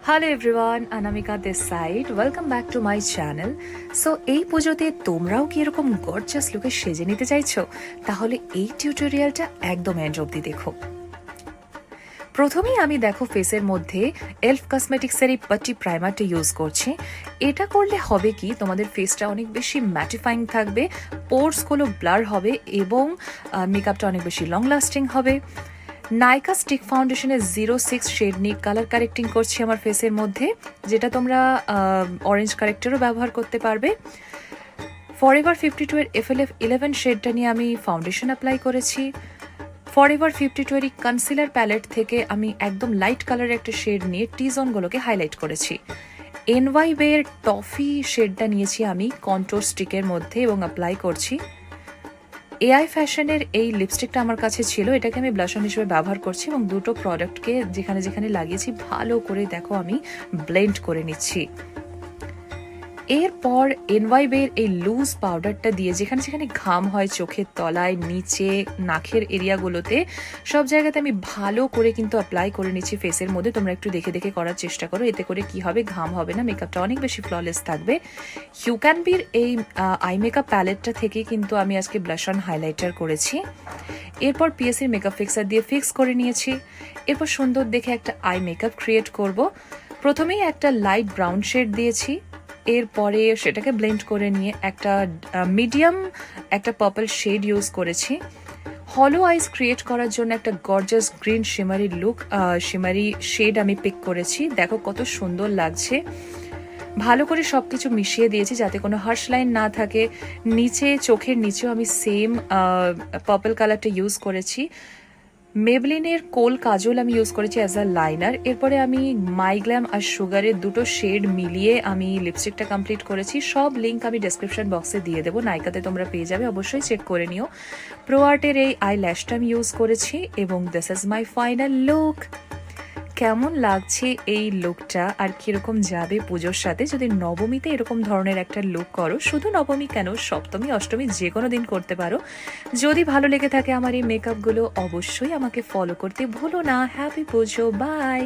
Hello everyone, Anamika this side. Welcome back to my channel. So এই পুজোতে তোমরাও কি এরকম গর্জাস লুকে সেজে নিতে চাইছো? তাহলে এই টিউটোরিয়ালটা একদম এন্ড অবধি দেখো। প্রথমেই আমি দেখো ফেসের মধ্যে এলফ কসমেটিক্সের এই পাটি প্রাইমারটা ইউজ করছি। এটা করলে হবে কি, তোমাদের ফেসটা অনেক বেশি ম্যাটিফাইং থাকবে, পোর্সগুলো ব্লার হবে এবং মেকআপটা অনেক বেশি লং লাস্টিং হবে। নাইকা স্টিক ফাউন্ডেশনের 06 শেড নিয়ে কালার কারেক্টিং করছি আমার ফেসের মধ্যে, যেটা তোমরা অরেঞ্জ কারেক্টরও ব্যবহার করতে পারবে। ফরএভার 52 এর FLF 11 শেডটা নিয়ে আমি ফাউন্ডেশন অ্যাপ্লাই করেছি। ফরএভার 52 এর কনসিলার প্যালেট থেকে আমি একদম লাইট কালারের একটা শেড নিয়ে টি জোনগুলোকে হাইলাইট করেছি। এনওয়াইবের টফি শেডটা নিয়েছি আমি কন্ট্রোল স্টিকের মধ্যে এবং অ্যাপ্লাই করছি। এআই ফ্যাশনের এই লিপস্টিকটা আমার কাছে ছিল, এটাকে আমি ব্লাশ অন হিসেবে ব্যবহার করছি এবং দুটো প্রোডাক্টকে যেখানে যেখানে লাগিয়েছি ভালো করে দেখো আমি ব্লেন্ড করে নিচ্ছি। এরপর এনওয়াইবের এই লুজ পাউডারটা দিয়ে যেখানে যেখানে ঘাম হয় চোখের তলায়, নিচে, নাকের এরিয়াগুলোতে সব জায়গাতে আমি ভালো করে কিন্তু অ্যাপ্লাই করে নিচ্ছি ফেসের মধ্যে। তোমরা একটু দেখে দেখে করার চেষ্টা করো, এতে করে কি হবে, ঘাম হবে না, মেকআপটা অনেক বেশি ফ্ললেস থাকবে। ইউ ক্যান বির এই আই মেকআপ প্যালেটটা থেকে কিন্তু আমি আজকে ব্লাশ অন হাইলাইটার করেছি। এরপর পিএসসির মেকআপ ফিক্সার দিয়ে ফিক্স করে নিয়েছি। এরপর সুন্দর দেখে একটা আই মেকআপ ক্রিয়েট করব। প্রথমেই একটা লাইট ব্রাউন শেড দিয়েছি, এরপরে সেটাকে ব্লেন্ড করে নিয়ে একটা মিডিয়াম একটা পার্পল শেড ইউজ করেছি। হলো আইস ক্রিয়েট করার জন্য একটা গর্জাস গ্রিন শিমারি শেড আমি পিক করেছি। দেখো কত সুন্দর লাগছে। ভালো করে সবকিছু মিশিয়ে দিয়েছি যাতে কোনো হার্শ লাইন না থাকে। নিচে চোখের নিচেও আমি সেম পার্পল কালারটা ইউজ করেছি। মেবলিনের কোল কাজল আমি ইউজ করেছি অ্যাজ আ লাইনার। এরপরে আমি মাইগ্ল্যাম আর সুগারের দুটো শেড মিলিয়ে আমি লিপস্টিকটা কমপ্লিট করেছি। সব লিঙ্ক আমি ডেসক্রিপশন বক্সে দিয়ে দেবো, নাইকাতে তোমরা পেয়ে যাবে, অবশ্যই চেক করে নিও। প্রো আর্টের এই আই ল্যাশটা আমি ইউজ করেছি এবং this is my final look. কেমন লাগছে এই লুকটা আর কিরকম যাবে পুজোর সাথে? যদি নবমীতে এরকম ধরনের একটা লুক করো, শুধু নবমী কেন, সপ্তমী অষ্টমী যে কোনো দিন করতে পারো। যদি ভালো লেগে থাকে আমার এই মেকআপগুলো, অবশ্যই আমাকে ফলো করতে ভুলো না। Happy Puja, by.